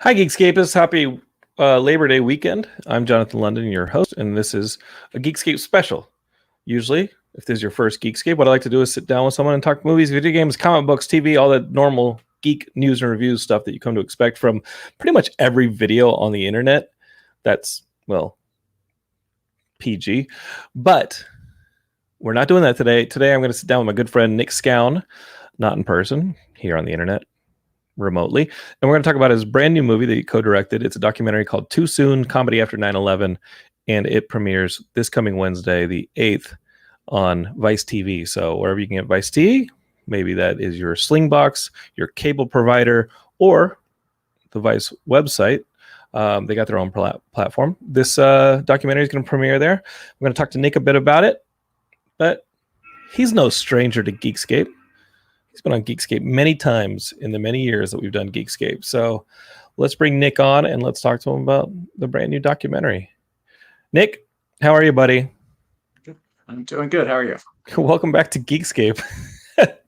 Hi, Geekscapists. Happy Labor Day weekend. I'm Jonathan London, your host, and this is a Geekscape special. Usually, if this is your first Geekscape, what I like to do is sit down with someone and talk movies, video games, comic books, TV, all that normal geek news and reviews stuff that you come to expect from pretty much every video on the internet. That's, well, PG. But we're not doing that today. Today, I'm going to sit down with my good friend Nick Scown, not in person, here on the internet, remotely, and we're going to talk about his brand new movie that he co-directed. It's a documentary called Too Soon: Comedy After 9/11, and it premieres this coming Wednesday, the 8th, on Vice TV. So wherever you can get Vice TV, maybe that is your Slingbox, your cable provider, or the Vice website. They got their own platform. This documentary is going to premiere there. I'm going to talk to Nick a bit about it, but he's no stranger to Geekscape. He's been on Geekscape many times in the many years that we've done Geekscape. So let's bring Nick on and let's talk to him about the brand new documentary. Nick, how are you, buddy? I'm doing good. How are you? Welcome back to Geekscape.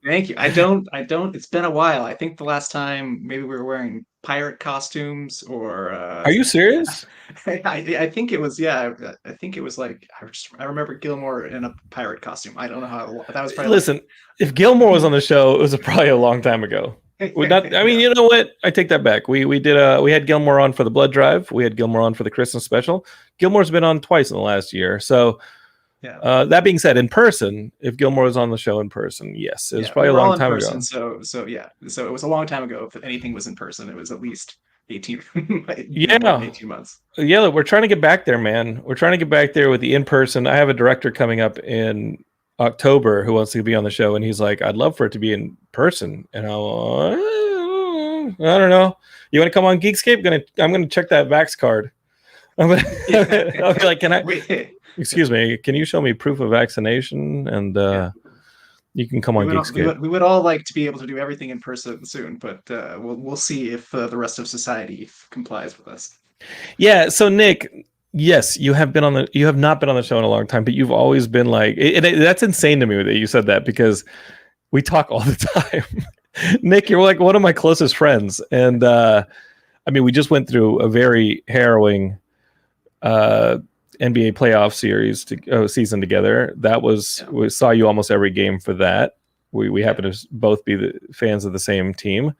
Thank you. I don't, it's been a while. I think the last time maybe we were wearing pirate costumes or Are you serious? I think it was, yeah, I think it was like I remember Gilmore in a pirate costume. I don't know how that was probably. Listen, if Gilmore was on the show, it was probably a long time ago. I mean, you know what? I take that back. We had Gilmore on for the blood drive. We had Gilmore on for the Christmas special. Gilmore's been on twice in the last year. So yeah. That being said, in person, if Gilmore was on the show in person, yes, it was probably a long time ago. So it was a long time ago. If anything was in person, it was at least 18 months. Yeah, we're trying to get back there, man. We're trying to get back there with the in-person. I have a director coming up in October who wants to be on the show, and he's like, I'd love for it to be in person. And I don't know. You want to come on Geekscape? I'm gonna check that Vax card. I'll be like, can I? Excuse me, can you show me proof of vaccination? And you can come on Geekscape. We would all like to be able to do everything in person soon, but we'll see if the rest of society complies with us. Yeah. So Nick, yes, you have not been on the show in a long time, but you've always been like, that's insane to me that you said that, because we talk all the time. Nick, you're like one of my closest friends, and I mean, we just went through a very harrowing NBA playoff season together. That was, we saw you almost every game for that. We happen to both be the fans of the same team,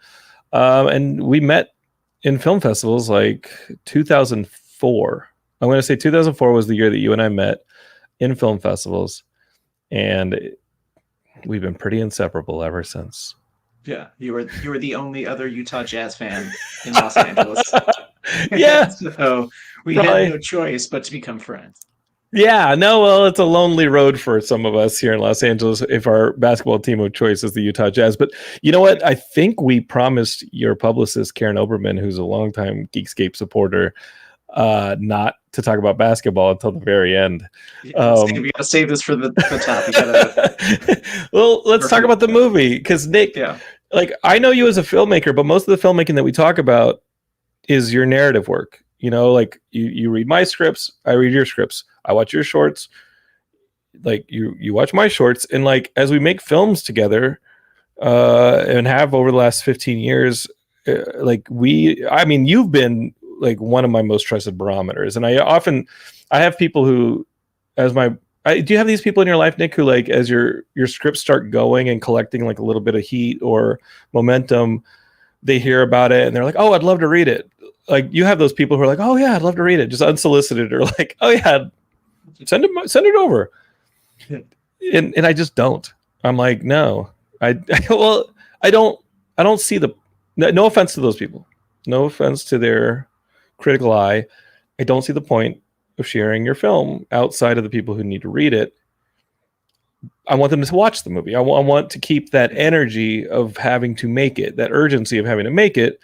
and we met in film festivals like 2004. I'm going to say 2004 was the year that you and I met in film festivals, and we've been pretty inseparable ever since. Yeah, you were the only other Utah Jazz fan in Los Angeles. Yeah. So we had no choice but to become friends. Yeah, no, well, it's a lonely road for some of us here in Los Angeles if our basketball team of choice is the Utah Jazz. But you know what? I think we promised your publicist, Karen Oberman, who's a longtime Geekscape supporter, not to talk about basketball until the very end. We gotta save this for the top. Well, let's talk about the movie, because Nick, like, I know you as a filmmaker, but most of the filmmaking that we talk about is your narrative work. You know, like you read my scripts, I read your scripts, I watch your shorts, like you watch my shorts, and like as we make films together, and have over the last 15 years, I mean, you've been like one of my most trusted barometers, and I have people who, do you have these people in your life, Nick, who like as your scripts start going and collecting like a little bit of heat or momentum, they hear about it and they're like, oh, I'd love to read it. Like you have those people who are like, oh yeah, I'd love to read it, just unsolicited, or like, oh yeah, send it over. And I just don't. I'm like, no, I don't see no offense to those people, no offense to their critical eye. I don't see the point of sharing your film outside of the people who need to read it. I want them to watch the movie. I want to keep that energy of having to make it, that urgency of having to make it,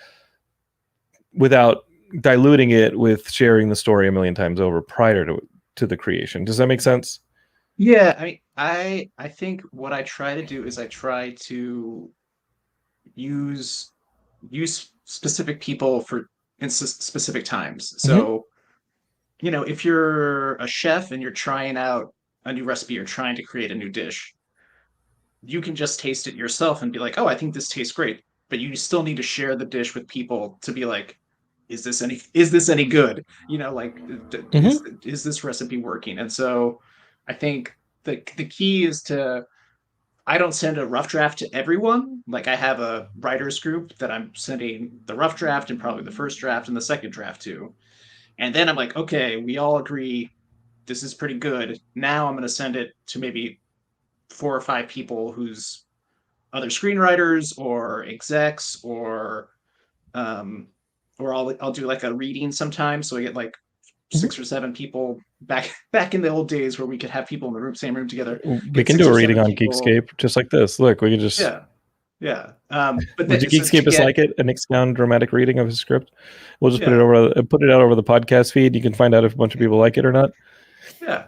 without diluting it with sharing the story a million times over prior to the creation. Does that make sense? Yeah, I mean, I think what I try to do is I try to use specific people in specific times. So, you know, if you're a chef and you're trying out a new recipe or trying to create a new dish, you can just taste it yourself and be like, oh, I think this tastes great. But you still need to share the dish with people to be like, is this any good? You know, like Hmm. is this recipe working? And so I think the key is to I don't send a rough draft to everyone. Like I have a writers group that I'm sending the rough draft and probably the first draft and the second draft to. And then I'm like, okay, we all agree this is pretty good. Now I'm going to send it to maybe 4 or 5 people who's other screenwriters or execs um or I'll do like a reading sometimes. So I get like Hmm. 6 or 7 people back in the old days where we could have people in the same room together. We Get can six do a or reading seven on people. Geekscape just like this. Look, we can just. Yeah, yeah. Would you So to Geekscape is get like it? A Nick Scown dramatic reading of his script. We'll just yeah, put it out over the podcast feed. You can find out if a bunch of people like it or not. yeah.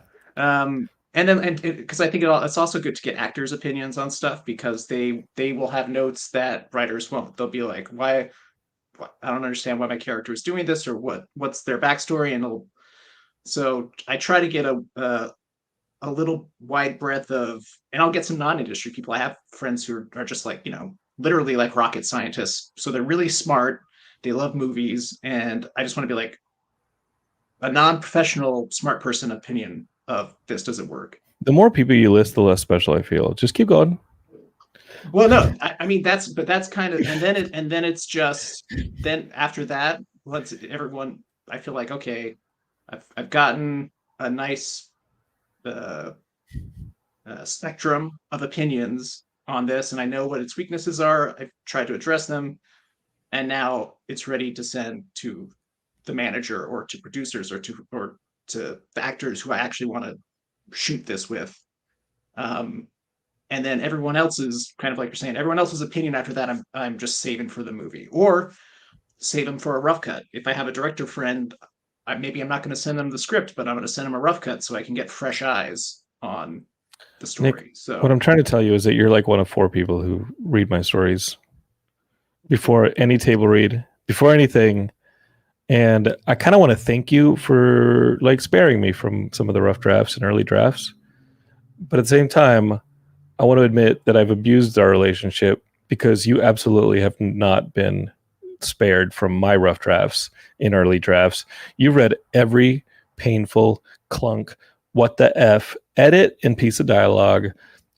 And then and because I think it's also good to get actors' opinions on stuff because they will have notes that writers won't. They'll be like, why I don't understand why my character is doing this or what's their backstory, and so I try to get a little wide breadth of, and I'll get some non-industry people. I have friends who are just like, literally like rocket scientists. So they're really smart. They love movies. And I just want to be like a non-professional smart person opinion of this. Does it work? The more people you list, the less special I feel. Just keep going. Well, no, I mean, that's kind of, and then it's just, then after that, let's everyone, I feel like, okay, I've gotten a nice, uh, spectrum of opinions on this, and I know what its weaknesses are. I've tried to address them, and now it's ready to send to the manager or to producers or to the actors who I actually want to shoot this with. Um, and then everyone else's kind of like you're saying, everyone else's opinion after that, I'm just saving for the movie or save them for a rough cut. If I have a director friend, maybe I'm not going to send them the script, but I'm going to send them a rough cut so I can get fresh eyes on the Nick, story. what I'm So trying to tell you is that you're like one of 4 people who read my stories before any table read, before anything. And I kind of want to thank you for like sparing me from some of the rough drafts and early drafts. But at the same time, I want to admit that I've abused our relationship because you absolutely have not been spared from my rough drafts in early drafts. You read every painful clunk, what the F, edit and piece of dialogue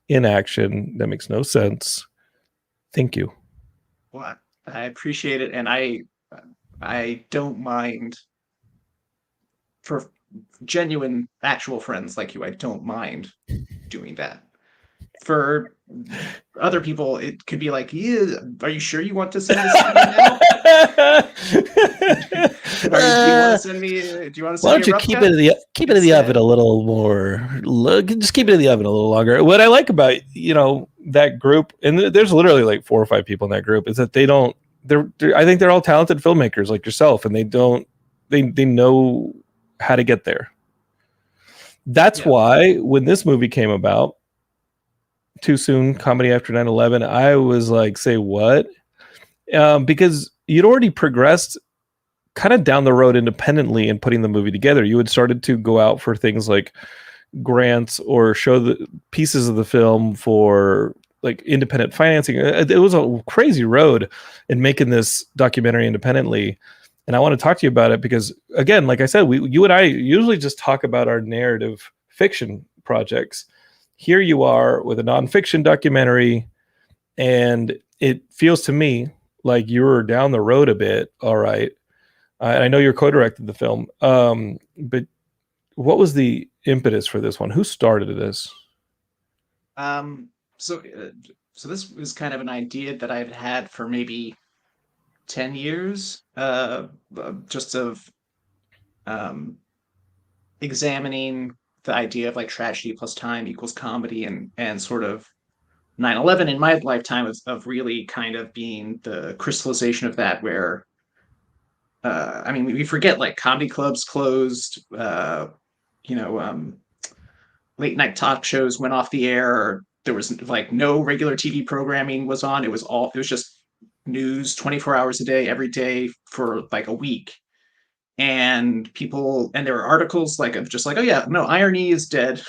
in action that makes no sense. Thank you. well, I appreciate it, and I don't mind for genuine actual friends like you. I don't mind doing that. For other people, it could be like, yeah, are you sure you want to send this to me now? Do you want to send me? Do you want to Why send me don't a you rough cut keep it in the oven instead? a little more? Just keep it in the oven a little longer. What I like about that group, and there's literally like 4 or 5 people in that group, is that they don't. They're I think they're all talented filmmakers like yourself, and they don't. They know how to get there. That's Yeah, why when this movie came about, Too Soon, Comedy After 9/11, I was like, say what? Because you'd already progressed kind of down the road independently in putting the movie together. You had started to go out for things like grants or show the pieces of the film for like independent financing. It was a crazy road in making this documentary independently. And I want to talk to you about it because, again, like I said, you and I usually just talk about our narrative fiction projects. Here you are with a nonfiction documentary, and it feels to me like you're down the road a bit. All right. I know you're co-directed the film, but what was the impetus for this one? Who started this? um, so so this was kind of an idea that I've had for maybe 10 years, just of um, examining the idea of like tragedy plus time equals comedy, and sort of 9/11 in my lifetime of really kind of being the crystallization of that, where I mean, we forget like comedy clubs closed, you know, late night talk shows went off the air. There was like no regular TV programming was on. It was just news 24 hours a day, every day for like a week. And there were articles like of just like, oh yeah, no, irony is dead.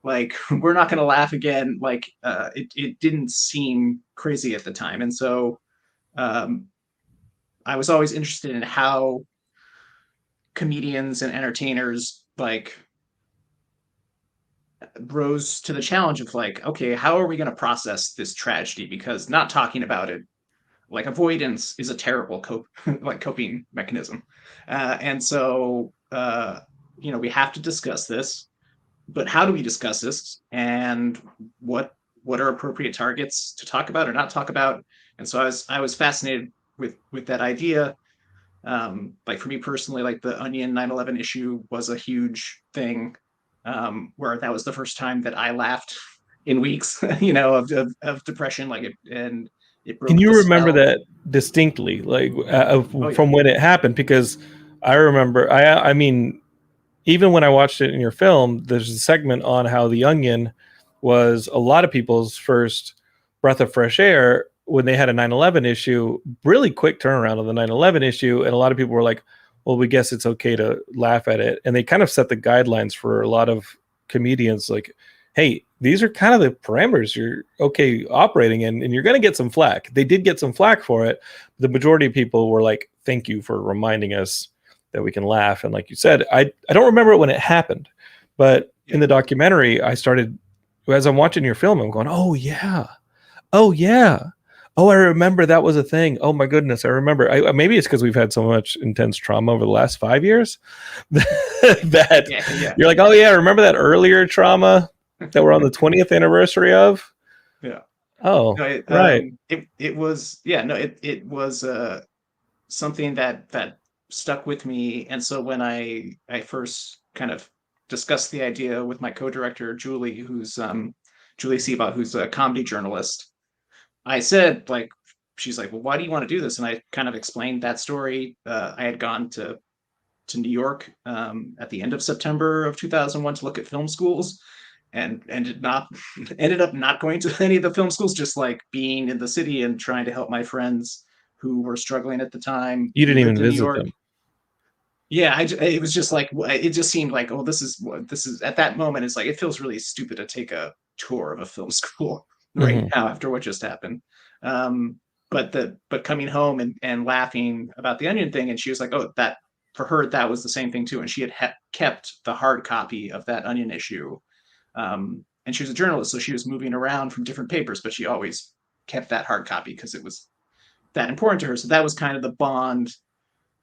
Like we're not going to laugh again. Like it didn't seem crazy at the time. And so um, I was always interested in how comedians and entertainers like rose to the challenge of like, okay, how are we going to process this tragedy? Because not talking about it, like avoidance, is a terrible coping mechanism, and so we have to discuss this. But how do we discuss this, and what are appropriate targets to talk about or not talk about? And so I was fascinated with that idea. Like for me personally, like the Onion 9/11 issue was a huge thing, where that was the first time that I laughed in weeks, of depression. Like and it Can broke you the remember spell. that distinctly, like Oh yeah, from when it happened? Because I remember, I mean, even when I watched it in your film, there's a segment on how The Onion was a lot of people's first breath of fresh air when they had a 9/11 issue. Really quick turnaround on the 9/11 issue, and a lot of people were like, "Well, we guess it's okay to laugh at it," and they kind of set the guidelines for a lot of comedians, like, "Hey, these are kind of the parameters you're okay operating in, and you're going to get some flack." They did get some flack for it. The majority of people were like, "Thank you for reminding us that we can laugh." And like you said, I don't remember it when it happened, but in yeah, the documentary, I started, as I'm watching your film, I'm going, "Oh yeah, oh yeah, oh I remember that was a thing. Oh my goodness, I remember." Maybe it's because we've had so much intense trauma over the last 5 years that yeah, yeah, you're like, "Oh yeah, remember that earlier trauma that we're on the 20th anniversary of?" yeah. Oh No, right. it was, yeah, no, it was something that stuck with me. And so when I first kind of discussed the idea with my co-director Julie, who's Julie Seabaugh, who's a comedy journalist, I said, like, she's like, well, why do you want to do this? And I kind of explained that story. I had gone to New York at the end of September of 2001 to look at film schools, and ended up not going to any of the film schools, just like being in the city and trying to help my friends who were struggling at the time, You who didn't lived even in New visit York. them. Yeah, it was just like, it just seemed like, oh, this is at that moment, it's like it feels really stupid to take a tour of a film school right Hmm. now after what just happened. Um, but coming home and laughing about the Onion thing, and she was like, oh, that for her that was the same thing too, and she had kept the hard copy of that Onion issue. And she was a journalist, so she was moving around from different papers, but she always kept that hard copy because it was that important to her. So that was kind of the bond,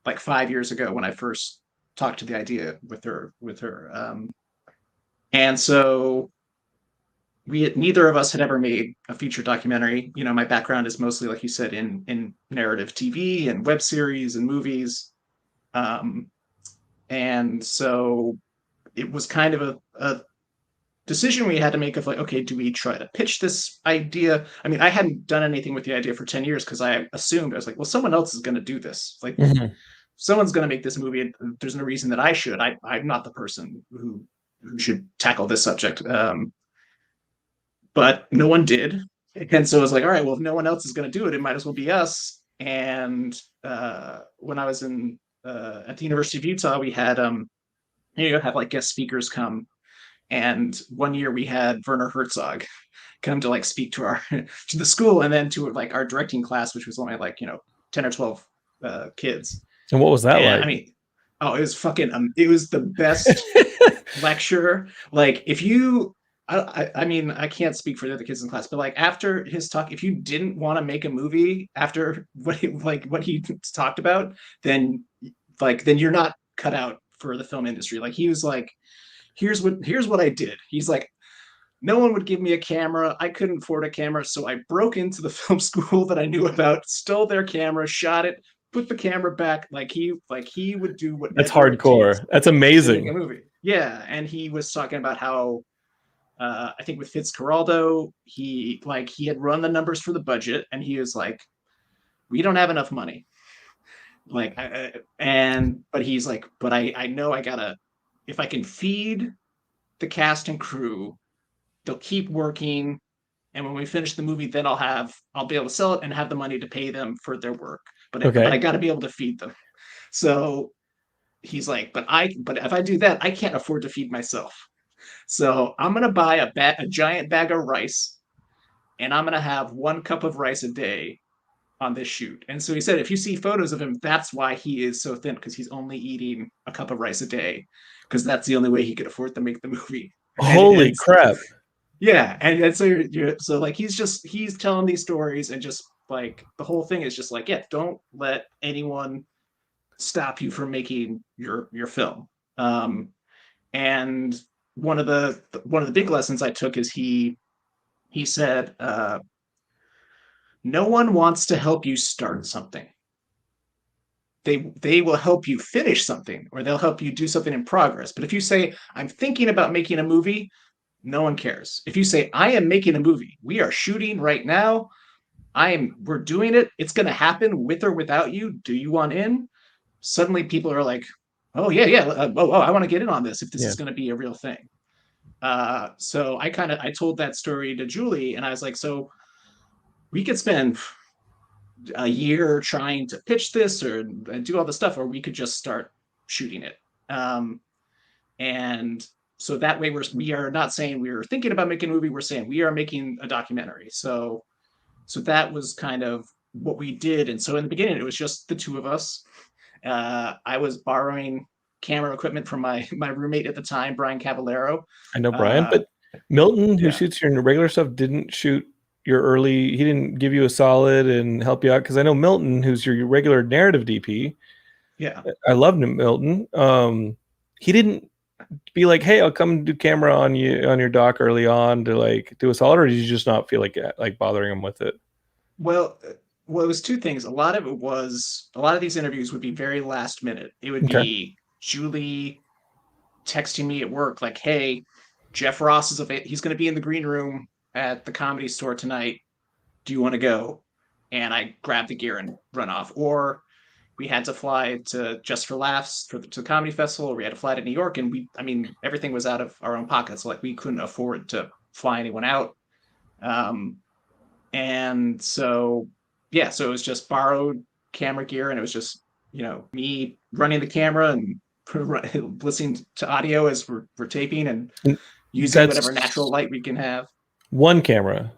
like 5 years ago when I first talked to the idea with her. And so neither of us had ever made a feature documentary. My background is mostly, like you said, in narrative TV and web series and movies. Um, and so it was kind of a decision we had to make of like, okay, do we try to pitch this idea? I mean, I hadn't done anything with the idea for 10 years because I assumed, I was like, well, someone else is going to do this. Like, Hmm. someone's going to make this movie. There's no reason that I should. I'm not the person who should tackle this subject. But no one did. And so I was like, all right, well, if no one else is going to do it, it might as well be us. And when I was in at the University of Utah, we had have like guest speakers come. And one year we had Werner Herzog come to like speak to our to the school, and then to like our directing class, which was only like 10 or 12 kids. And what was that And I like? mean, oh, it was fucking it was the best lecture. Like, if you I mean, I can't speak for the other kids in class, but like after his talk, if you didn't want to make a movie after what he talked about, then then you're not cut out for the film industry. Like, he was like, here's what I did. He's like, no one would give me a camera. I couldn't afford a camera, so I broke into the film school that I knew about, stole their camera, shot it, put the camera back. Like he would do That's whatever it takes hardcore. That's to make a amazing. movie. Yeah, and he was talking about how I think with Fitzcarraldo, he had run the numbers for the budget, and he was like, we don't have enough money. But he's like, but I know I gotta, if I can feed the cast and crew, they'll keep working, and when we finish the movie, then I'll be able to sell it and have the money to pay them for their work. But I Okay. got to be able to feed them. So he's like, but if I do that, I can't afford to feed myself. So I'm gonna buy a giant bag of rice, and I'm gonna have 1 cup of rice a day on this shoot. And so he said, if you see photos of him, that's why he is so thin, because he's only eating a cup of rice a day, because that's the only way he could afford to make the movie. Holy crap. Yeah. And so so like, he's telling these stories, and just like the whole thing is just like, yeah, don't let anyone stop you from making your film. And one of the big lessons I took is he said, no one wants to help you start something. They will help you finish something, or they'll help you do something in progress. But if you say, I'm thinking about making a movie, no one cares. If you say, I am making a movie, we are shooting right now, we're doing it, it's going to happen with or without you, do you want in? Suddenly people are like, oh yeah, I want to get in on this if this is going to be a real thing. So I told that story to Julie, and I was like, so we could spend a year trying to pitch this or do all the stuff, or we could just start shooting it. And so that way we are not saying we are thinking about making a movie, we're saying we are making a documentary. So that was kind of what we did. And so in the beginning, it was just the two of us. I was borrowing camera equipment from my roommate at the time, Brian Cavallero. I know Brian, but Milton, who shoots your regular stuff, didn't shoot your early. He didn't give you a solid and help you out, because I know Milton, who's your regular narrative DP. Yeah, I loved him, Milton. He didn't be like, "Hey, I'll come do camera on your doc early on to like do a solid," or did you just not feel like bothering him with it? Well, it was two things. A lot of these interviews would be very last minute. It would be Julie texting me at work like, hey, Jeff Ross he's going to be in the green room at the Comedy Store tonight. Do you want to go? And I grab the gear and run off. Or we had to fly to Just for Laughs to the Comedy Festival, or we had to fly to New York, and everything was out of our own pockets. So like, we couldn't afford to fly anyone out. And so, yeah, so it was just borrowed camera gear, and it was just, me running the camera and listening to audio as we're taping, and using whatever natural light we can have. One camera.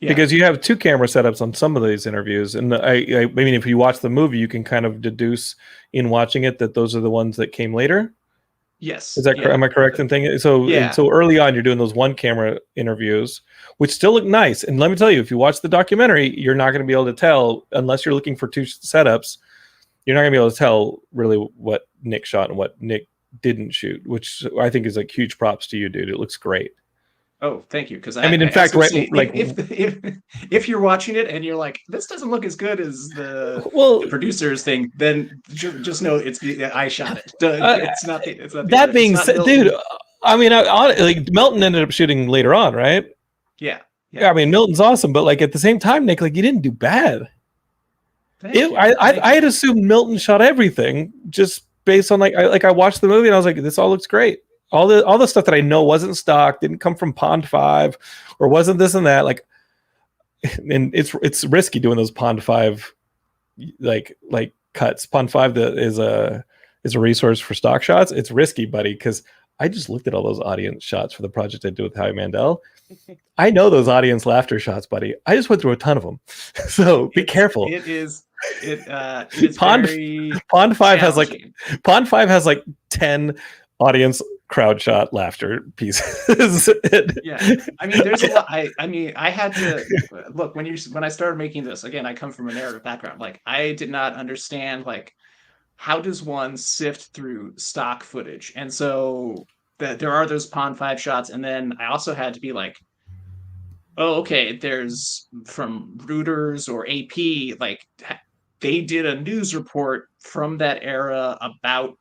Yeah. Because you have two camera setups on some of these interviews. And I mean, if you watch the movie, you can kind of deduce in watching it that those are the ones that came later. Yes. Is that am I correct in thinking? So, so early on, you're doing those one camera interviews, which still look nice. And let me tell you, if you watch the documentary, you're not going to be able to tell, unless you're looking for two setups, you're not going to be able to tell really what Nick shot and what Nick didn't shoot, which I think is like huge props to you, dude. It looks great. Oh, thank you. Because in fact, right, say, like if you're watching it and you're like, this doesn't look as good as the producers think, then just know I shot it. It's not. That being said, dude, I mean, like Milton ended up shooting later on, right? Yeah. I mean, Milton's awesome, but like at the same time, Nick, like you didn't do bad. I had assumed Milton shot everything just based on I watched the movie and I was like, this all looks great. All the stuff that I know wasn't stock, didn't come from Pond 5, or wasn't this and that. Like, and it's risky doing those Pond 5 like cuts. Pond 5 is a resource for stock shots. It's risky, buddy, because I just looked at all those audience shots for the project I did with Howie Mandel. I know those audience laughter shots, buddy. I just went through a ton of them. So be careful. It is Pond 5 has Pond 5 has like 10 audience crowd shot laughter pieces. Yeah, I mean, there's a lot. I had to look when I started making this. Again, I come from a narrative background. Like, I did not understand like, how does one sift through stock footage, and so there are those Pond 5 shots, and then I also had to be like, oh, okay, there's from Reuters or AP, like they did a news report from that era about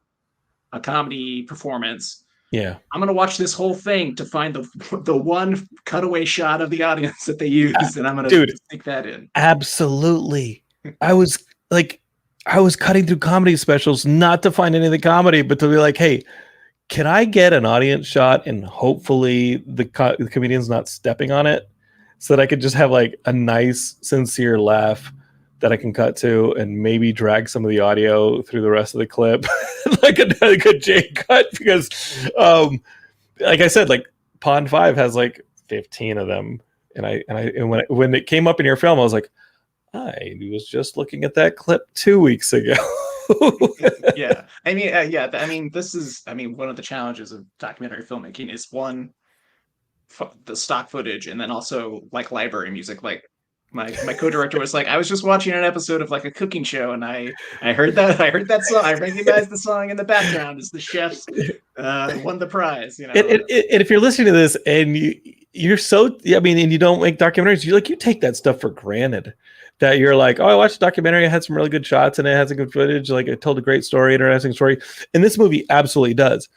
a comedy performance. Yeah, I'm gonna watch this whole thing to find the one cutaway shot of the audience that they used, and I'm gonna stick that in. Absolutely. I was cutting through comedy specials not to find any of the comedy, but to be like, hey, can I get an audience shot and hopefully the comedian's not stepping on it, so that I could just have like a nice, sincere laugh that I can cut to and maybe drag some of the audio through the rest of the clip, like a good J cut, because like I said, like Pond 5 has like 15 of them. And when it came up in your film, I was like, I was just looking at that clip 2 weeks ago. Yeah, I mean, I mean, this is, I mean, one of the challenges of documentary filmmaking is one, the stock footage, and then also like library music. Like my co-director was like, I was just watching an episode of like a cooking show, and I heard that song. I recognized the song in the background as the chefs won the prize. You know, And if you're listening to this and you're so, I mean, and you don't make documentaries, you take that stuff for granted. That you're like, oh, I watched a documentary. It had some really good shots and it has a good footage. Like it told a great story, interesting story. And this movie absolutely does.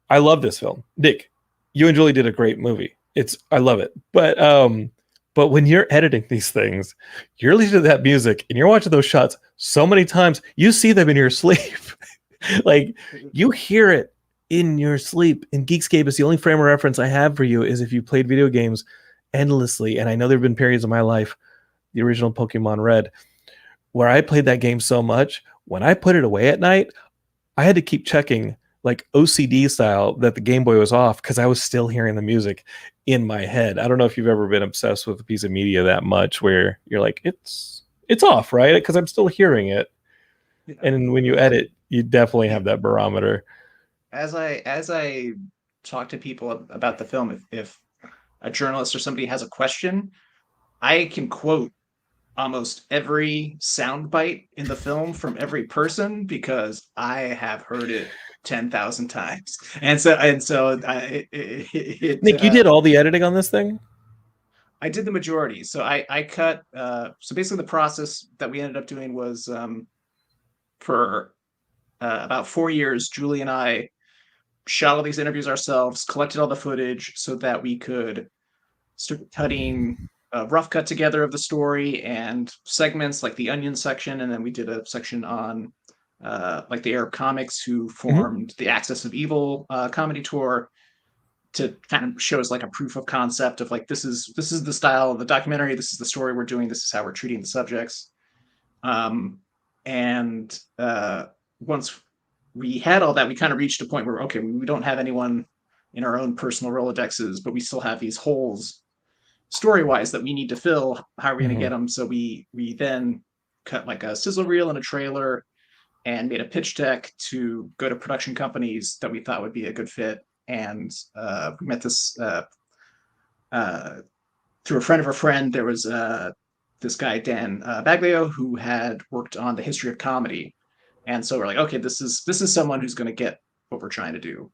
I love this film. Nick, you and Julie did a great movie. I love it. But when you're editing these things, you're listening to that music and you're watching those shots so many times, you see them in your sleep. Like you hear it in your sleep. And Geekscape is the only frame of reference I have for you is if you played video games endlessly. And I know there have been periods of my life, the original Pokemon Red, where I played that game so much, when I put it away at night, I had to keep checking like OCD style that the Game Boy was off because I was still hearing the music in my head. I don't know if you've ever been obsessed with a piece of media that much where you're like, it's off, right? Because I'm still hearing it. yeah. And when you edit, you definitely have that barometer. As I talk to people about the film, if a journalist or somebody has a question, I can quote almost every soundbite in the film from every person because I have heard it 10,000 times. And so Nick, you did all the editing on this thing? I did the majority. So I cut. So basically, the process that we ended up doing was for about 4 years, Julie and I shot all these interviews ourselves, collected all the footage so that we could start cutting a rough cut together of the story and segments like the Onion section, and then we did a section on like the Arab comics who formed the Axis of Evil comedy tour to kind of show us like a proof of concept of like this is the style of the documentary, this is the story we're doing, this is how we're treating the subjects. And once we had all that, we kind of reached a point where okay, we don't have anyone in our own personal Rolodexes, but we still have these holes story-wise that we need to fill. How are we going to get them? So we then cut like a sizzle reel and a trailer and made a pitch deck to go to production companies that we thought would be a good fit. And we met this through a friend of a friend. There was this guy, Dan Baglio, who had worked on the history of comedy. And so we're like, okay, this is someone who's going to get what we're trying to do.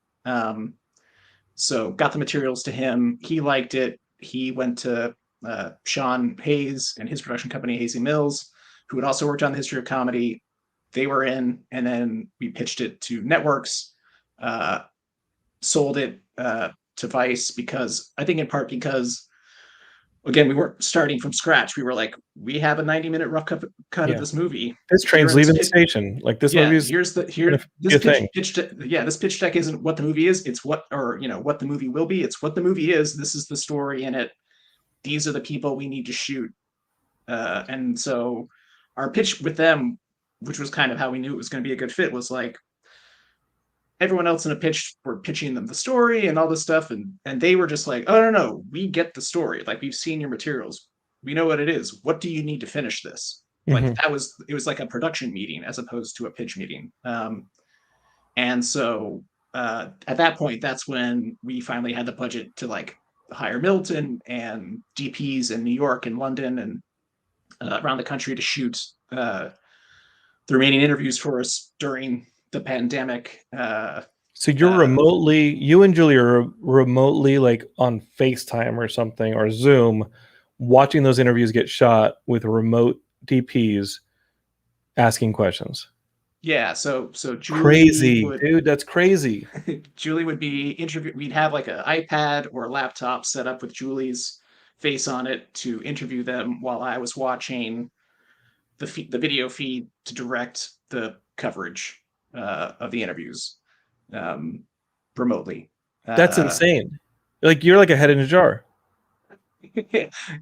So got the materials to him. He liked it. He went to Sean Hayes and his production company, Hazy Mills, who had also worked on the history of comedy. They were in, and then we pitched it to networks, sold it to Vice because I think in part because, again, we weren't starting from scratch. We were like, we have a 90-minute rough cut of this movie. This train's leaving the station. Like this movie is this pitch deck isn't what the movie is. It's what the movie will be. It's what the movie is. This is the story in it. These are the people we need to shoot. And so our pitch with them, which was kind of how we knew it was going to be a good fit, was like everyone else in a pitch were pitching them the story and all this stuff, and they were just like, oh no, we get the story. Like we've seen your materials. We know what it is. What do you need to finish this? Like it was like a production meeting as opposed to a pitch meeting. And so at that point, that's when we finally had the budget to like hire Milton and DPs in New York and London and around the country to shoot the remaining interviews for us during the pandemic. So you and Julie are remotely like on FaceTime or something or Zoom watching those interviews get shot with remote DPs asking questions. Yeah, so Julie crazy, dude. That's crazy. Julie would be interviewed. We'd have like an iPad or a laptop set up with Julie's face on it to interview them while I was watching the video feed to direct the coverage of the interviews remotely. That's insane. Like you're like a head in a jar.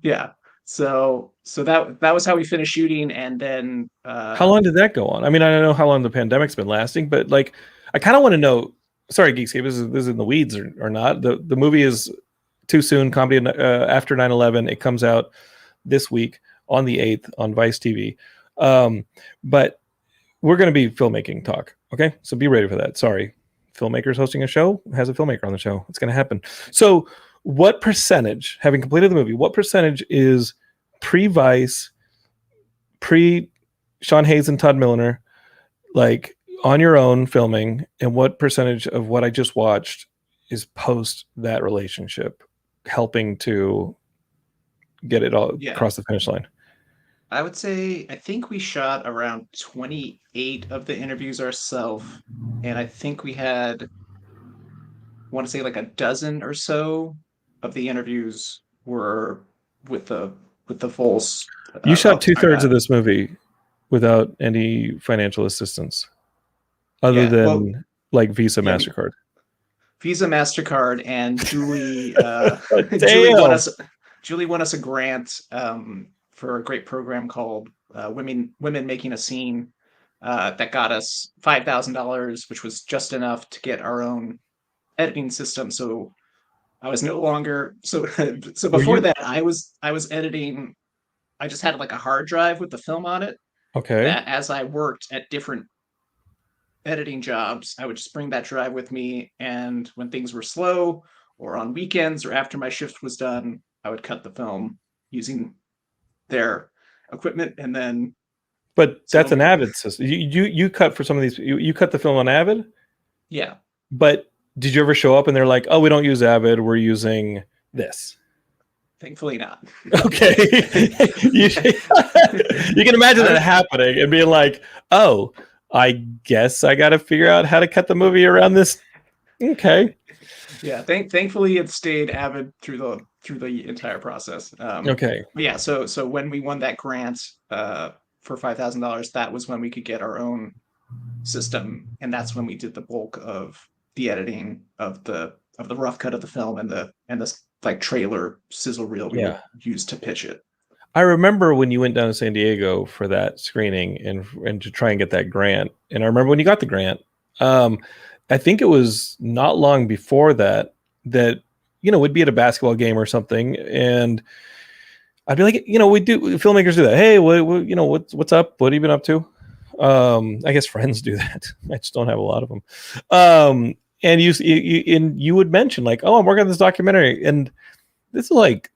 Yeah. So that was how we finished shooting, and then how long did that go on? I mean, I don't know how long the pandemic's been lasting, but like I kind of want to know. Sorry, Geekscape, this is in the weeds or not. The movie is Too Soon, comedy after 9/11. It comes out this week on the 8th on Vice TV. But we're going to be filmmaking talk. Okay. So be ready for that. Sorry. Filmmakers hosting a show has a filmmaker on the show. It's going to happen. So what percentage, having completed the movie, what percentage is pre-Vice, pre-Sean Hayes and Todd Milner, like on your own filming, and what percentage of what I just watched is post that relationship helping to get it all across the finish line? I would say, I think we shot around 28 of the interviews ourselves, and I think we had, I want to say like a dozen or so of the interviews were with the full. You shot 2/3 of this movie without any financial assistance, other than like Visa, MasterCard. Visa, MasterCard, and Julie. Julie won us a grant for a great program called Women Making a Scene that got us $5,000, which was just enough to get our own editing system. So I was no longer so before that I was editing. I just had like a hard drive with the film on it. Okay. That as I worked at different editing jobs, I would just bring that drive with me, and when things were slow or on weekends or after my shift was done, I would cut the film using their equipment. And then that's an Avid system. You cut for some of these, you cut the film on Avid? Yeah. But did you ever show up and they're like, oh, we don't use Avid, we're using this? Thankfully not. Okay. you can imagine that happening and being like, oh, I guess I got to figure out how to cut the movie around this. Okay. Yeah. Thankfully it stayed Avid through the entire process. Okay. Yeah. So when we won that grant for $5,000, that was when we could get our own system, and that's when we did the bulk of the editing of the rough cut of the film and the like trailer sizzle reel we would use to pitch it. I remember when you went down to San Diego for that screening and to try and get that grant. And I remember when you got the grant, I think it was not long before that, we'd be at a basketball game or something. And I'd be like, filmmakers do that. Hey, what's up? What have you been up to? I guess friends do that. I just don't have a lot of them. And you would mention like, oh, I'm working on this documentary. And this is like,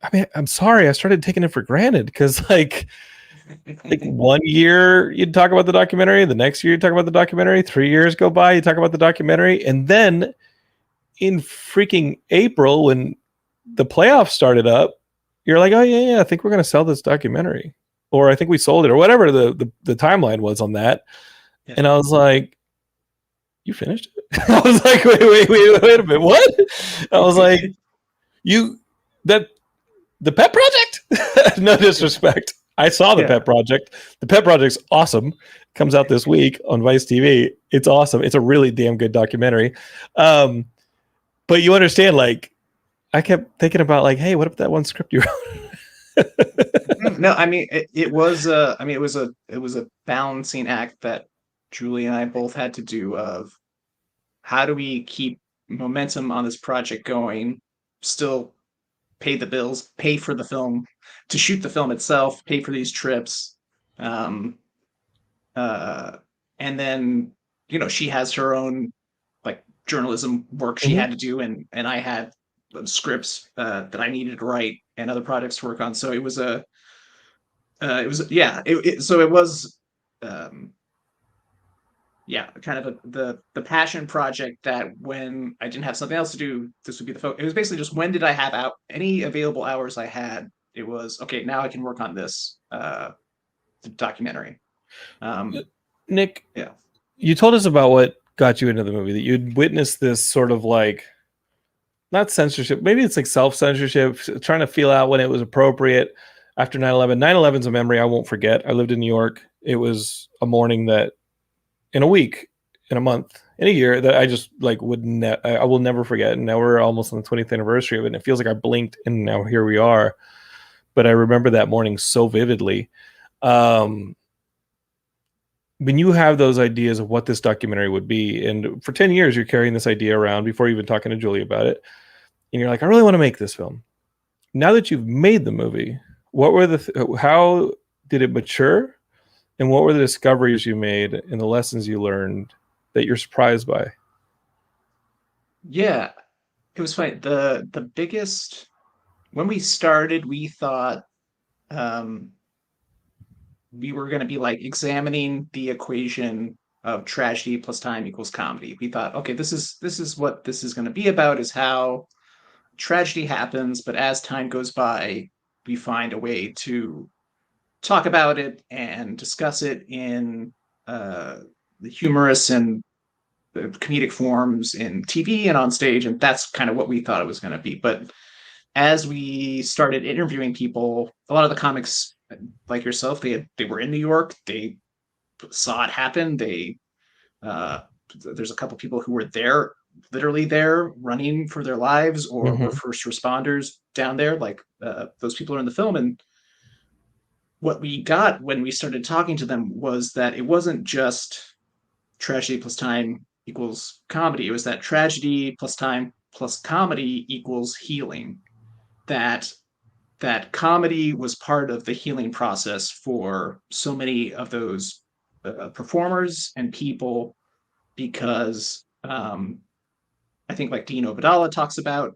I mean, I'm sorry, I started taking it for granted because like 1 year you'd talk about the documentary, the next year you'd talk about the documentary, 3 years go by, you talk about the documentary, and then in freaking April when the playoffs started up, you're like, oh yeah, I think we're gonna sell this documentary, or I think we sold it, or whatever the timeline was on that. Yeah. And I was like, you finished it? I was like, wait a minute, what? I was like, the Pet Project? No disrespect. I saw the Pet Project. The Pet Project's awesome. Comes out this week on Vice TV. It's awesome. It's a really damn good documentary. But you understand, like, I kept thinking about, like, hey, what if that one script you wrote? No, I mean, it was a balancing act that Julie and I both had to do of how do we keep momentum on this project going, still pay the bills, pay for the film, to shoot the film itself, pay for these trips. And then, she has her own like journalism work she had to do. And I had scripts that I needed to write and other projects to work on. So it was kind of the passion project that when I didn't have something else to do, this would be the focus. It was basically just when did I have out any available hours I had. It was okay. Now I can work on this documentary. Nick, you told us about what got you into the movie, that you'd witnessed this sort of like, not censorship, maybe it's like self-censorship, trying to feel out when it was appropriate after 9/11. 9/11's a memory I won't forget. I lived in New York. It was a morning that, in a week, in a month, in a year, that I just like I will never forget. And now we're almost on the 20th anniversary of it, and it feels like I blinked and now here we are. But I remember that morning so vividly. When you have those ideas of what this documentary would be, and for 10 years you're carrying this idea around before even talking to Julie about it, and you're like, I really want to make this film. Now that you've made the movie, what were how did it mature, and what were the discoveries you made and the lessons you learned that you're surprised by? Yeah, it was funny. The biggest when we started, we thought um, we were going to be like examining the equation of tragedy plus time equals comedy. We thought, okay, this is what this is going to be about, is how tragedy happens, but as time goes by, we find a way to talk about it and discuss it in the humorous and comedic forms in TV and on stage, and that's kind of what we thought it was going to be. But as we started interviewing people, a lot of the comics like yourself, they were in New York, they saw it happen. Uh, there's a couple people who were there, literally there, running for their lives, or were Mm-hmm. first responders down there. Like those people are in the film, and what we got when we started talking to them was that it wasn't just tragedy plus time equals comedy. It was that tragedy plus time plus comedy equals healing. That that comedy was part of the healing process for so many of those performers and people, because I think, like Dean Obeidallah talks about,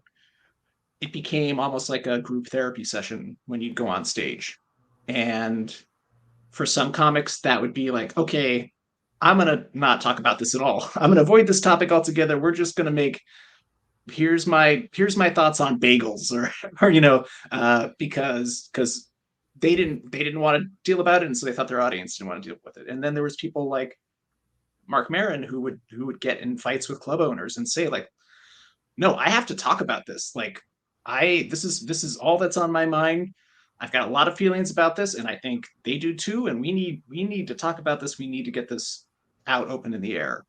it became almost like a group therapy session when you'd go on stage. And for some comics, that would be like, okay, I'm going to not talk about this at all. I'm going to avoid this topic altogether. We're just going to make here's my thoughts on bagels, or because they didn't want to deal about it, and so they thought their audience didn't want to deal with it. And then there was people like Marc Maron who would get in fights with club owners and say, like, no, I have to talk about this. Like, this is all that's on my mind. I've got a lot of feelings about this, and I think they do too. And we need to talk about this. We need to get this out, open in the air.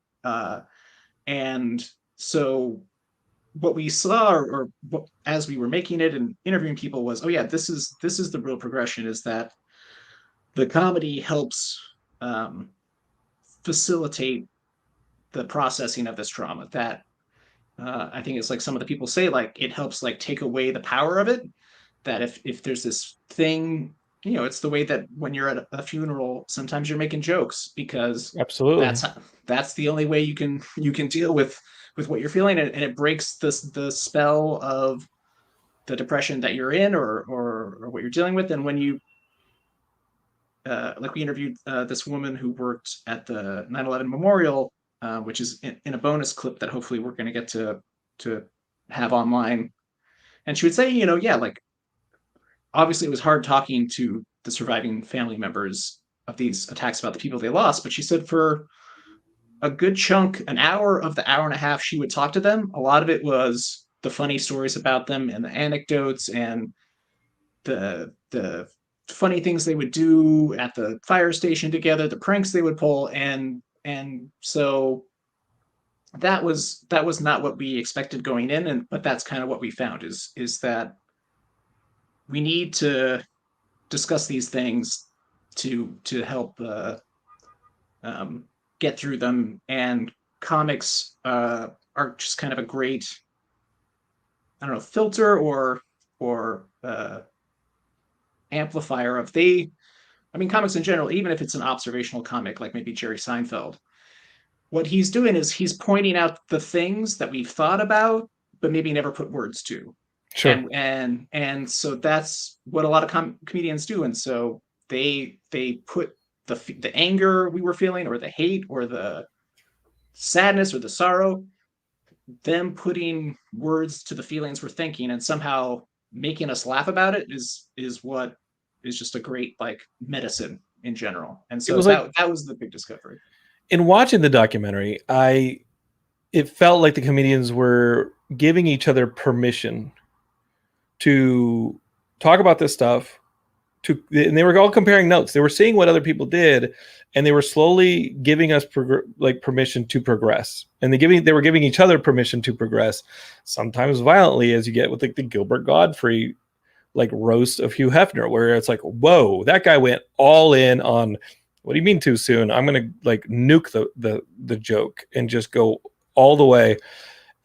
And so what we saw, as we were making it and interviewing people, was, oh yeah, this is the real progression, is that the comedy helps um, facilitate the processing of this trauma. That I think it's like some of the people say, like, it helps like take away the power of it. That if there's this thing, it's the way that when you're at a funeral, sometimes you're making jokes, because Absolutely. that's the only way you can deal with what you're feeling, and it breaks the spell of the depression that you're in, or what you're dealing with. And when you like, we interviewed this woman who worked at the 9/11 memorial, which is in a bonus clip that hopefully we're going to get to have online. And she would say, yeah, like, obviously it was hard talking to the surviving family members of these attacks about the people they lost, but she said for a good chunk, an hour of the hour and a half she would talk to them, a lot of it was the funny stories about them and the anecdotes and the funny things they would do at the fire station together, the pranks they would pull. And so that was not what we expected going in, and but that's kind of what we found, is that we need to discuss these things to help um, get through them. And comics are just kind of a great, I don't know, filter or amplifier of they. I mean, comics in general, even if it's an observational comic like maybe Jerry Seinfeld, what he's doing is he's pointing out the things that we've thought about but maybe never put words to. Sure. And so that's what a lot of comedians do. And so they put the anger we were feeling, or the hate, or the sadness, or the sorrow, them putting words to the feelings we're thinking, and somehow making us laugh about it, is what is just a great, like, medicine in general. And It so was like, that was the big discovery. in watching the documentary, it felt like the comedians were giving each other permission to talk about this stuff, and they were all comparing notes. They were seeing what other people did, and they were slowly giving us permission to progress. And they were giving each other permission to progress, sometimes violently, as you get with like the Gilbert Godfrey like roast of Hugh Hefner, where it's like, whoa, that guy went all in on, what do you mean too soon? I'm gonna like nuke the joke and just go all the way.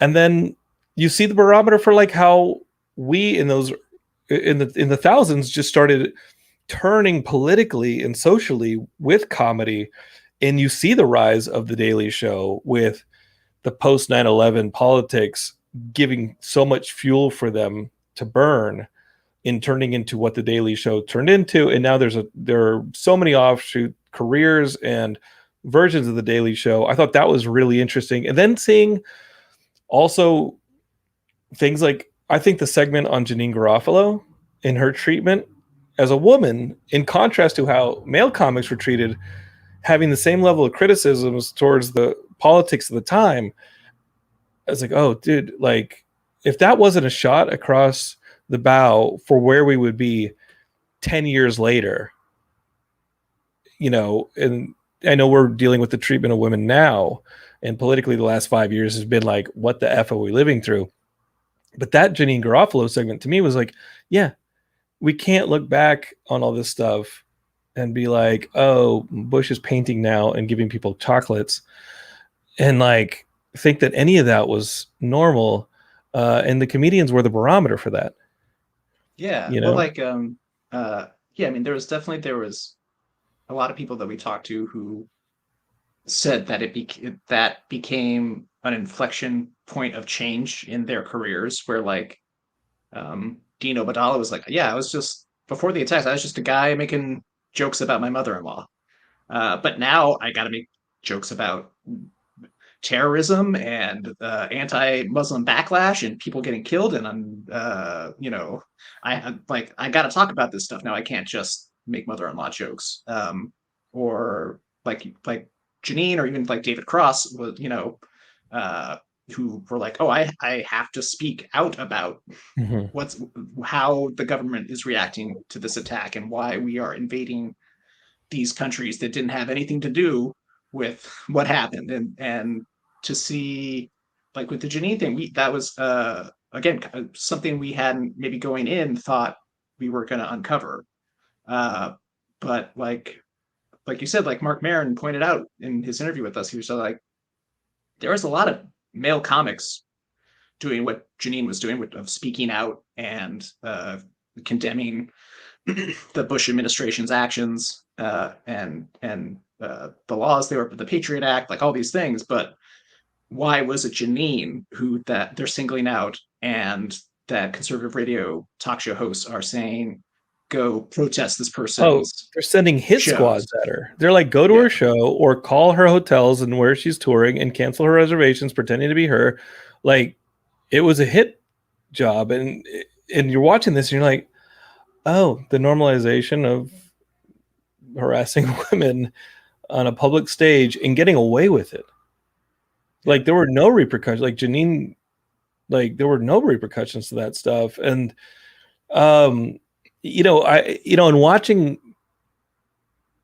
And then you see the barometer for like how we in in the thousands just started turning politically and socially with comedy, and you see the rise of the Daily Show with the post 9/11 politics giving so much fuel for them to burn in turning into what the Daily Show turned into. And now there are so many offshoot careers and versions of the Daily Show. I thought that was really interesting. And then seeing also things like, I think the segment on Janeane Garofalo in her treatment as a woman, in contrast to how male comics were treated, having the same level of criticisms towards the politics of the time. I was like, oh, dude, like, if that wasn't a shot across the bow for where we would be 10 years later, and I know we're dealing with the treatment of women now, and politically the last 5 years has been like, what the F are we living through? But that Janeane Garofalo segment to me was like, yeah, we can't look back on all this stuff and be like, oh, Bush is painting now and giving people chocolates, and like think that any of that was normal. And the comedians were the barometer for that. Yeah. Well, like, yeah, I mean, there was a lot of people that we talked to who said that that became an inflection point of change in their careers, where like Dino Badala was like, yeah, I was just, before the attacks, I was just a guy making jokes about my mother-in-law, but now I got to make jokes about terrorism and anti-Muslim backlash and people getting killed, and I'm I got to talk about this stuff now. I can't just make mother-in-law jokes, or like Janeane, or even like David Cross was, who were like, oh, I have to speak out about how the government is reacting to this attack and why we are invading these countries that didn't have anything to do with what happened. And to see, like with the Janeane thing, that was again something we hadn't maybe going in thought we were going to uncover, but like you said, like Marc Maron pointed out in his interview with us, he was like, there was a lot of male comics doing what Janeane was doing, of speaking out and condemning the Bush administration's actions, and the laws, the Patriot Act, like all these things. But why was it Janeane who that they're singling out, and that conservative radio talk show hosts are saying, go protest this person's they're sending hit shows. Squads at her. They're like, go to her show or call her hotels and where she's touring and cancel her reservations pretending to be her. Like, it was a hit job. And you're watching this and you're like, oh, the normalization of harassing women on a public stage and getting away with it. Like, there were no repercussions. Like Janeane, like there were no repercussions to that stuff. And in watching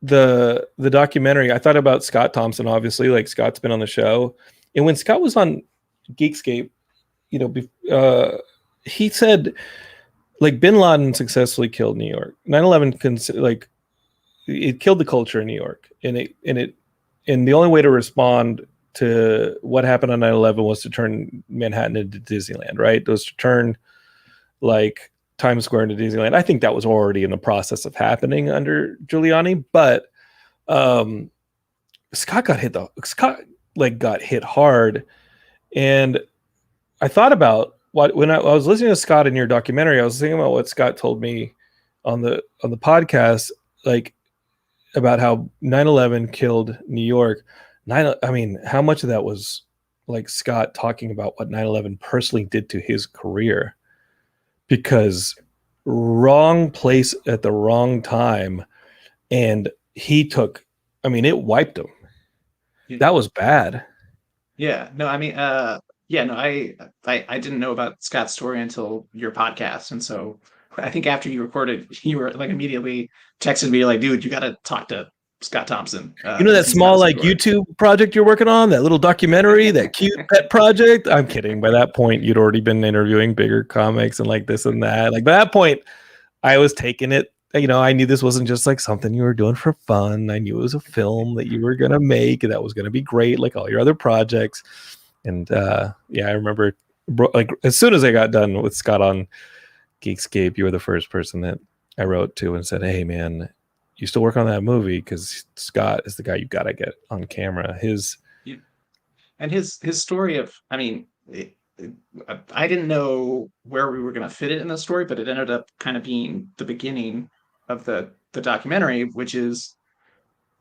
the documentary, I thought about Scott Thompson. Obviously, like, Scott's been on the show, and when Scott was on Geekscape, he said, like, Bin Laden successfully killed New York. 9/11 like, it killed the culture in New York, and the only way to respond to what happened on 9/11 was to turn Manhattan into Disneyland, right? It was to turn like Times Square into Disneyland. I think that was already in the process of happening under Giuliani, but Scott got hit hard. And I thought about when I was listening to Scott in your documentary, I was thinking about what Scott told me on the podcast, like, about how 9/11 killed New York. I mean, how much of that was like Scott talking about what 9/11 personally did to his career? Because wrong place at the wrong time, and it wiped him. Yeah. That was bad. Yeah, no, I mean, I didn't know about Scott's story until your podcast, and so I think after you recorded, you were like immediately texted me like, dude, you got to talk to Scott Thompson. That small like YouTube project you're working on, that little documentary, that cute pet project. I'm kidding. By that point, you'd already been interviewing bigger comics and like this and that. Like, by that point, I was taking it. I knew this wasn't just like something you were doing for fun. I knew it was a film that you were gonna make and that was gonna be great, like all your other projects. And I remember, like, as soon as I got done with Scott on Geekscape, you were the first person that I wrote to and said, "Hey, man, you still work on that movie? Because Scott is the guy you got to get on camera." And his story of, I mean, I didn't know where we were going to fit it in the story, but it ended up kind of being the beginning of the documentary, which is,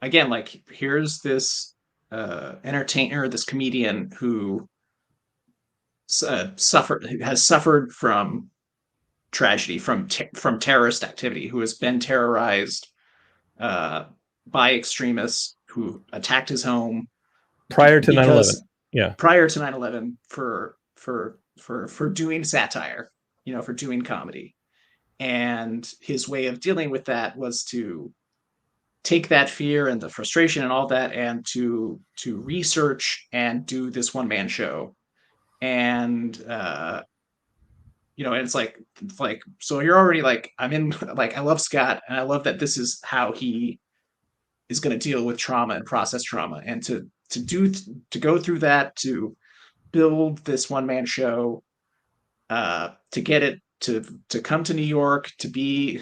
again, like, here's this entertainer, this comedian who has suffered from tragedy, from terrorist activity, who has been terrorized uh, by extremists who attacked his home Prior to 9/11. because Yeah. prior to 9/11 for doing satire, for doing comedy. And his way of dealing with that was to take that fear and the frustration and all that, and to research and do this one man show. And and it's like, so you're already like, I'm in, like, I love Scott, and I love that this is how he is going to deal with trauma and process trauma, and to go through that, to build this one man show, to get it to come to New York, to be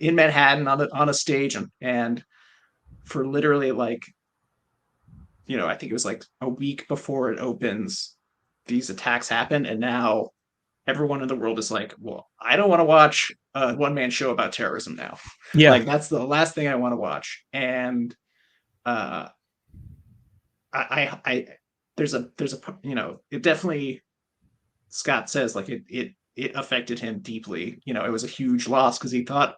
in Manhattan on a stage, and for literally, like, I think it was like a week before it opens, these attacks happen, and now everyone in the world is like, well, I don't want to watch a one man show about terrorism now. Yeah. Like, that's the last thing I want to watch. And I there's a it definitely, Scott says, like, it affected him deeply. It was a huge loss because he thought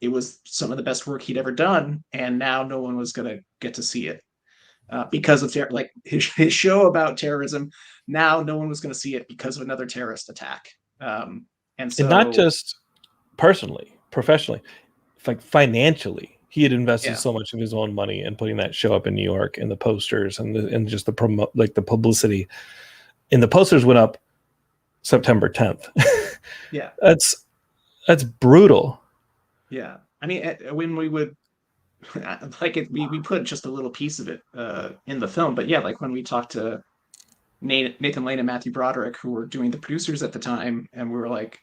it was some of the best work he'd ever done, and now no one was going to get to see it because of like his show about terrorism. Now no one was going to see it because of another terrorist attack. And not just personally, professionally, like financially, he had invested so much of his own money in putting that show up in New York, and the posters and just the the publicity. And the posters went up September 10th. Yeah, that's brutal. Yeah, I mean, when we would like it, we put just a little piece of it in the film, but yeah, like when we talked to Nathan Lane and Matthew Broderick, who were doing the producers at the time, and we were like,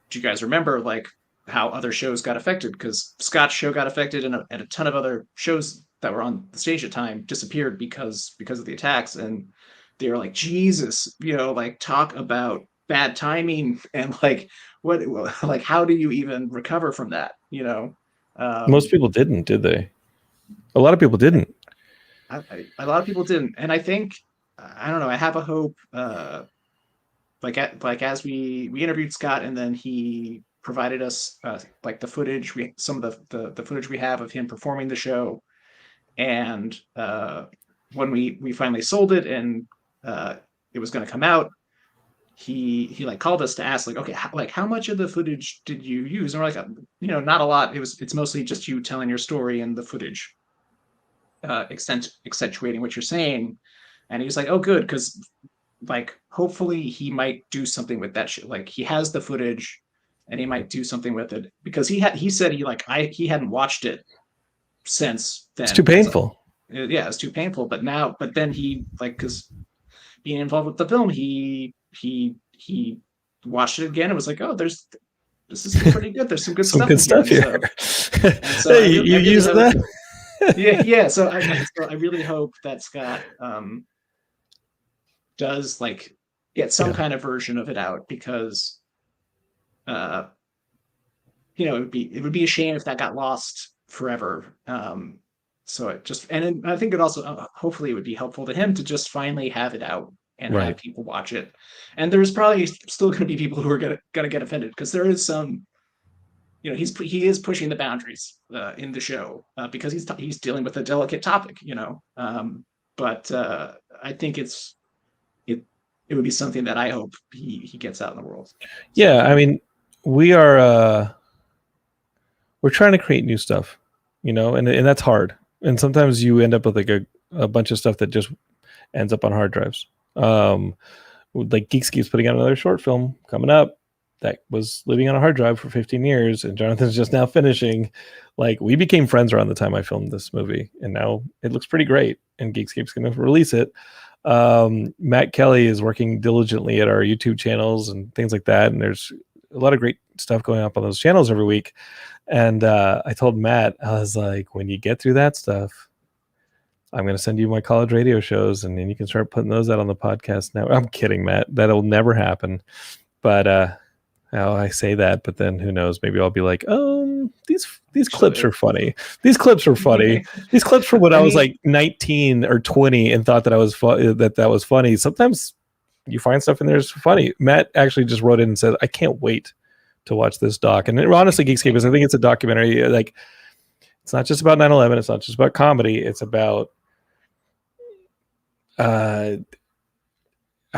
do you guys remember, like, how other shows got affected? Because Scott's show got affected, and a ton of other shows that were on the stage at the time disappeared because of the attacks. And they were like, Jesus, like, talk about bad timing, and like, what, like, how do you even recover from that? Most people didn't, did they? A lot of people didn't. A lot of people didn't, and I think, I don't know, I have a hope. Like as we interviewed Scott, and then he provided us like the footage, some of the footage we have of him performing the show, and when we finally sold it, and it was going to come out, he like called us to ask, like, okay, how much of the footage did you use? And we're like, not a lot. It's mostly just you telling your story, and the footage accentuating what you're saying. And he was like, oh, good, because, like, hopefully he might do something with that shit. Like, he has the footage, and he might do something with it, because he said he hadn't watched it since then. It's too painful. Yeah, it's too painful. But then he, like, because being involved with the film, he watched it again and was like, oh, this is pretty good. There's some good stuff here. So hey, you use that? yeah. So I really hope that Scott does, like, get some kind of version of it out, because it would be a shame if that got lost forever. So it just, and I think it also, hopefully it would be helpful to him to just finally have it out and have people watch it. And there's probably still going to be people who are going to get offended, because there is some, he is pushing the boundaries in the show because he's dealing with a delicate topic, but I think it would be something that I hope he gets out in the world. Yeah, I mean, we're trying to create new stuff, and that's hard. And sometimes you end up with like a bunch of stuff that just ends up on hard drives. Like Geekscape's putting out another short film coming up that was living on a hard drive for 15 years, and Jonathan's just now finishing. Like, we became friends around the time I filmed this movie, and now it looks pretty great, and Geekscape's going to release it. Matt Kelly is working diligently at our YouTube channels and things like that, and there's a lot of great stuff going up on those channels every week. And I told Matt, I was like, when you get through that stuff, I'm going to send you my college radio shows, and then you can start putting those out on the podcast now. I'm kidding, Matt. That'll never happen. But I say that, but then who knows? Maybe I'll be like, these clips are funny. These clips are funny. These clips from when I was like 19 or 20 and thought that that was funny. Sometimes you find stuff in there that's funny. Matt actually just wrote in and said, I can't wait to watch this doc. And honestly, Geekscape is, I think it's a documentary. Like, it's not just about 9/11. It's not just about comedy. It's about I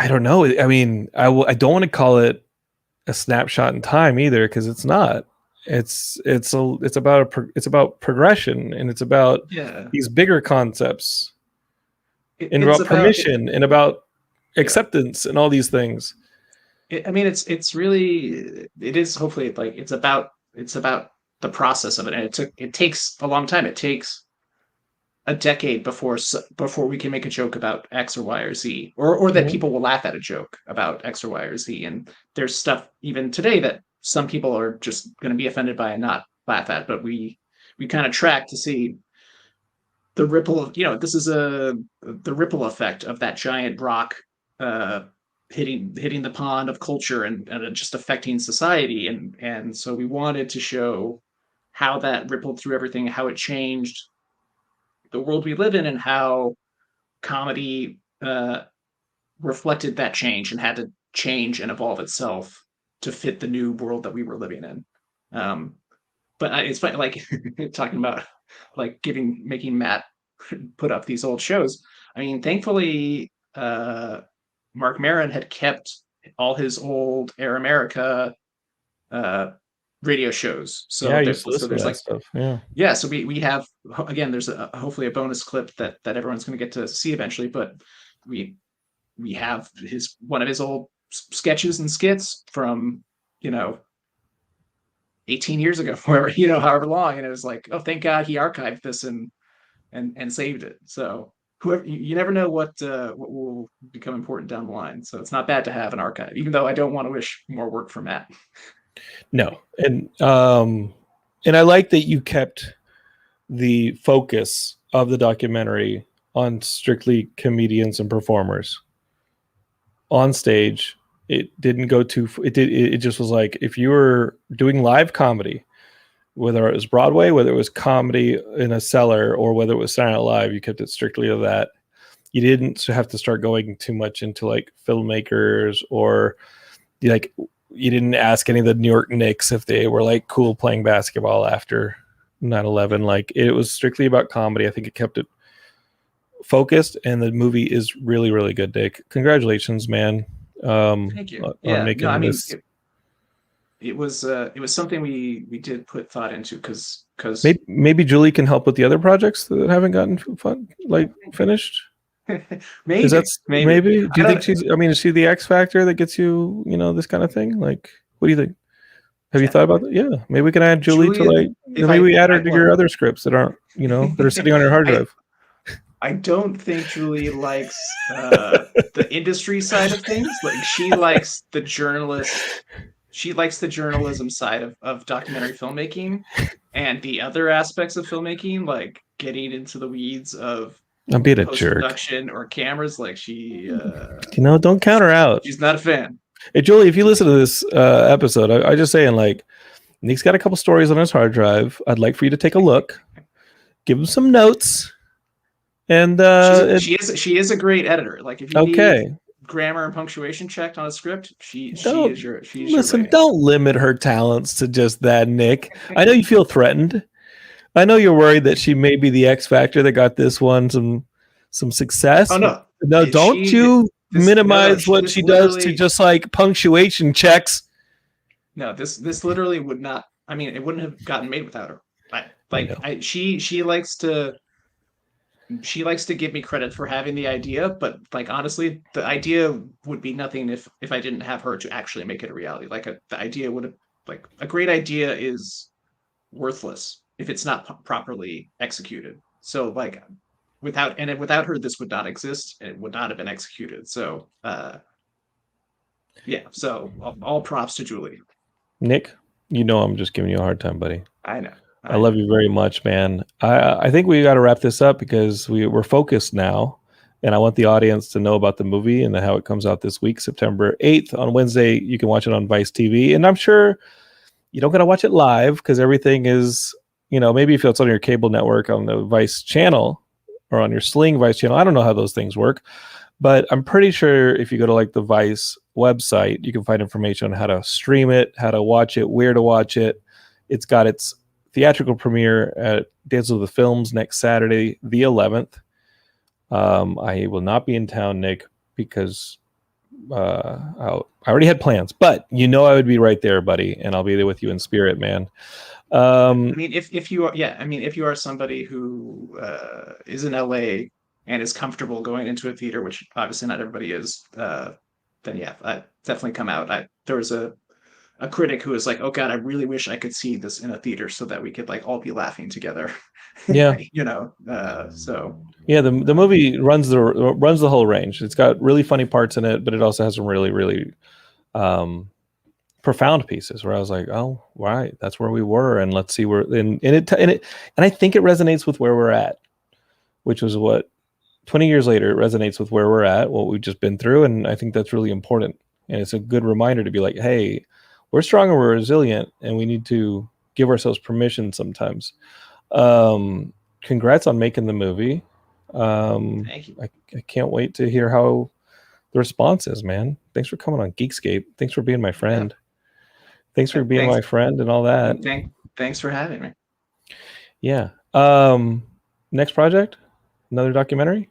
don't know. I mean, I don't want to call it a snapshot in time either, because it's not. It's about progression, and it's about these bigger concepts, and about permission, and about acceptance, and all these things. I mean, it is hopefully like it's about the process of it, and it takes a long time. It takes a decade before we can make a joke about X or Y or Z, or that people will laugh at a joke about X or Y or Z. And there's stuff even today that some people are just going to be offended by and not laugh at, but we kind of track to see the ripple of, this is the ripple effect of that giant rock hitting the pond of culture and just affecting society. And so we wanted to show how that rippled through everything, how it changed the world we live in, and how comedy reflected that change and had to change and evolve itself to fit the new world that we were living in. But it's funny, like talking about like making Matt put up these old shows. I mean, thankfully, Marc Maron had kept all his old Air America radio shows. So there's like stuff. So we have, again, there's hopefully a bonus clip that everyone's going to get to see eventually, but we have one of his old sketches and skits from 18 years ago, however long, and it was like, oh, thank God he archived this and saved it. So whoever, you never know what will become important down the line. So it's not bad to have an archive, even though I don't want to wish more work for Matt. No, and I like that you kept the focus of the documentary on strictly comedians and performers on stage. It didn't go too. It just was like, if you were doing live comedy, whether it was Broadway, whether it was comedy in a cellar, or whether it was Saturday Night Live, you kept it strictly to that. You didn't have to start going too much into like filmmakers, or like, you didn't ask any of the New York Knicks if they were like cool playing basketball after 9/11. Like, it was strictly about comedy. I think it kept it focused, and the movie is really, really good, Dick. Congratulations, man. Thank you. This. It was something we did put thought into, because maybe Julie can help with the other projects that haven't gotten finished. maybe. Do you think is she the X factor that gets you, this kind of thing? Like, what do you think? Have you thought about that? Yeah, maybe we can add Julie to maybe we add her to your other scripts that aren't, that are sitting on your hard drive. I don't think Julie likes the industry side of things. Like, she likes the journalist. She likes the journalism side of documentary filmmaking, and the other aspects of filmmaking, like getting into the weeds of I'm being a jerk. Production or cameras. Like, she, don't count her out. She's not a fan. Hey, Julie, if you listen to this episode, I just saying, like, Nick's got a couple stories on his hard drive. I'd like for you to take a look, give him some notes. And she is a great editor. Like, if you need grammar and punctuation checked on a script, she's your don't limit her talents to just that, Nick. I know you feel threatened. I know you're worried that she may be the X factor that got this one some success. Oh no, don't you minimize what she does to just like punctuation checks. No, this literally would not. I mean, it wouldn't have gotten made without her. She likes to give me credit for having the idea, but like, honestly, the idea would be nothing if I didn't have her to actually make it a reality. Like, the idea would have, like, a great idea is worthless if it's not properly executed. So like, without her, this would not exist. It would not have been executed. So so all props to Julie. Nick, you know I'm just giving you a hard time, buddy. I know. I I love know. you very much, man. I think we got to wrap this up because we're focused now, and I want the audience to know about the movie and how it comes out this week, September 8th on Wednesday. You can watch it on Vice TV, and I'm sure you don't got to watch it live because everything is, maybe if it's on your cable network on the Vice channel or on your Sling Vice channel. I don't know how those things work, but I'm pretty sure if you go to like the Vice website, you can find information on how to stream it, how to watch it, where to watch it. It's got its theatrical premiere at Dance of the Films next Saturday, the 11th. I will not be in town, Nick, because I already had plans, but I would be right there, buddy, and I'll be there with you in spirit, man. I mean, if you are, yeah, I mean, if you are somebody who is in LA and is comfortable going into a theater, which obviously not everybody is, then yeah, definitely come out. There was a critic who was like, "Oh God, I really wish I could see this in a theater so that we could like all be laughing together." Yeah, So yeah. The movie runs the whole range. It's got really funny parts in it, but it also has some really really um, profound pieces where I was like, oh, right, that's where we were, and let's see where and I think it resonates with where we're at, which was what 20 years later it resonates with where we're at, what we've just been through, and I think that's really important. And it's a good reminder to be like, hey, we're strong and we're resilient, and we need to give ourselves permission sometimes. Congrats on making the movie. thank you. I can't wait to hear how the response is, man. Thanks for coming on Geekscape. Thanks for being my Yeah, friend. Thanks for being thanks. my friend and all that. Thanks for having me. Yeah. Next project, another documentary.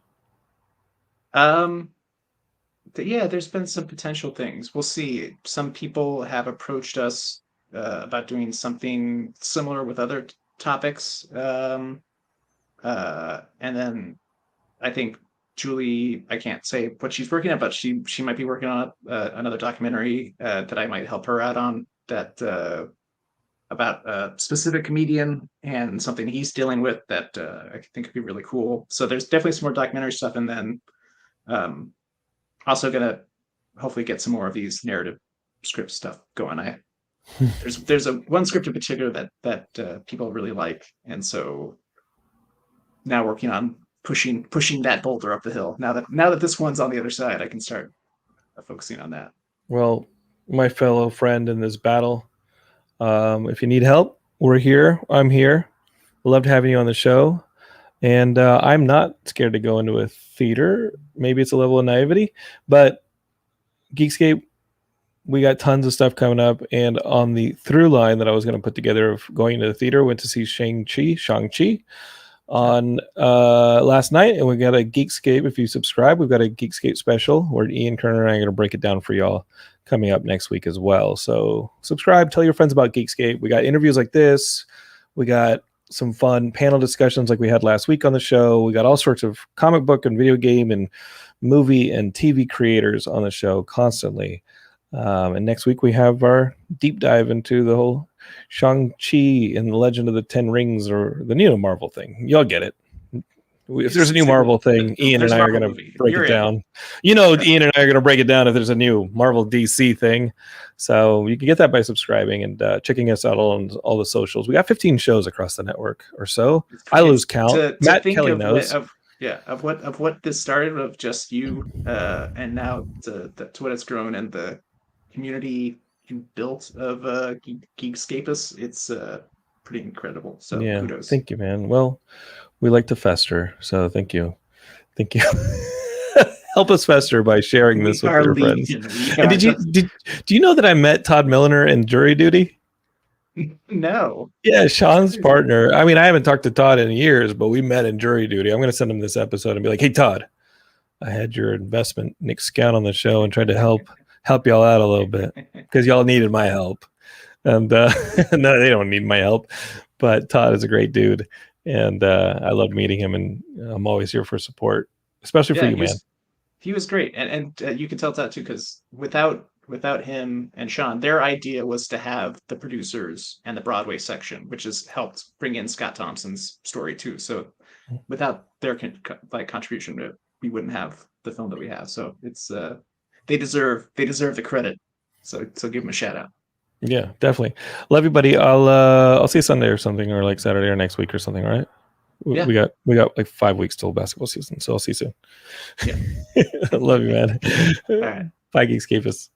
Um, yeah, there's been some potential things. We'll see. Some people have approached us about doing something similar with other topics. And then I think Julie, I can't say what she's working on, but she might be working on another documentary that I might help her out on that about a specific comedian and something he's dealing with that I think could be really cool. So there's definitely some more documentary stuff, and then um, also gonna hopefully get some more of these narrative script stuff going. There's a one script in particular that people really like, and so now working on pushing that boulder up the hill. Now that this one's on the other side, I can start focusing on that. Well, my fellow friend in this battle, if you need help, we're here. I'm here. Loved having you on the show. And I'm not scared to go into a theater. Maybe it's a level of naivety, but Geekscape, we got tons of stuff coming up. And on the through line that I was going to put together of going to the theater, went to see Shang-Chi on last night, and we got a Geekscape. If you subscribe, we've got a Geekscape special where Ian Kerner and I are going to break it down for y'all coming up next week as well. So subscribe, tell your friends about Geekscape. We got interviews like this. We got some fun panel discussions like we had last week on the show. We got all sorts of comic book and video game and movie and TV creators on the show constantly. And next week we have our deep dive into the whole Shang-Chi and the Legend of the Ten Rings, or the new Marvel thing. Y'all get it. If there's a new Marvel thing, Ian and I are going to break it down. Ian and I are going to break it down if there's a new Marvel DC thing. So you can get that by subscribing and checking us out on all the socials. We got 15 shows across the network or so. I lose count. Matt Kelly knows. Of what this started, of just you, and now to what it's grown, and the community built of Geekscapists. It's pretty incredible. So yeah, kudos. Thank you, man. Well, we like to fester, so thank you. Help us fester by sharing this with your friends. And do you know that I met Todd Milliner in Jury Duty? No. Yeah, Sean's partner. I mean, I haven't talked to Todd in years, but we met in Jury Duty. I'm going to send him this episode and be like, "Hey, Todd, I had your investment Nick Scown on the show and tried to help y'all out a little bit because y'all needed my help." And no, they don't need my help, but Todd is a great dude, and I loved meeting him, and I'm always here for support, especially for you, man. He was great, and you can tell that too, because without him and Sean, their idea was to have the producers and the Broadway section, which has helped bring in Scott Thompson's story too. So without their contribution, we wouldn't have the film that we have. So it's they deserve the credit. So give them a shout out. Yeah, definitely. Love you, buddy. I'll see you Sunday or something, or like Saturday or next week or something. All right. Yeah. We got like 5 weeks till basketball season, so I'll see you soon. Yeah. Love you, man. All right. Bye, Geekscapists.